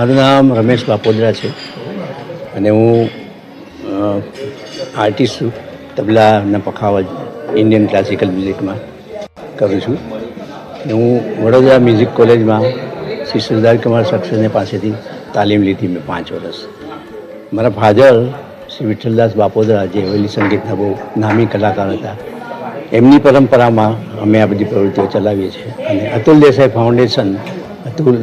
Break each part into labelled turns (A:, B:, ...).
A: મારું નામ રમેશ બાપોદરા છે અને હું આર્ટિસ્ટ છું. તબલા અને પખાવજ ઇન્ડિયન ક્લાસિકલ મ્યુઝિકમાં કરું છું. હું વડોદરા મ્યુઝિક કોલેજમાં શ્રી સરદાર કુમાર સક્સેને પાસેથી તાલીમ લીધી મેં 5 વર્ષ. મારા ફાધર શ્રી વિઠ્ઠલદાસ બાપોદરા જે વહેલી સંગીતના બહુ નામી કલાકાર હતા, એમની પરંપરામાં અમે આ બધી પ્રવૃત્તિઓ ચલાવીએ છીએ. અને અતુલ દેસાઈ ફાઉન્ડેશન, અતુલ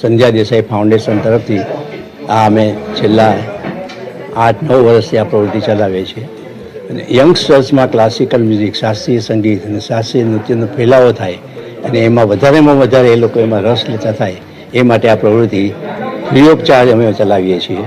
A: સંધ્યા દેસાઈ ફાઉન્ડેશન તરફથી આ અમે છેલ્લા 8-9 વર્ષથી આ પ્રવૃત્તિ ચલાવીએ છીએ. અને યંગસ્ટર્સમાં ક્લાસિકલ મ્યુઝિક, શાસ્ત્રીય સંગીત અને શાસ્ત્રીય નૃત્યનો ફેલાવો થાય અને એમાં વધારેમાં વધારે એ લોકો એમાં રસ લેતા થાય એ માટે આ પ્રવૃત્તિ ફ્રી ઓફ ચાર્જ અમે ચલાવીએ છીએ.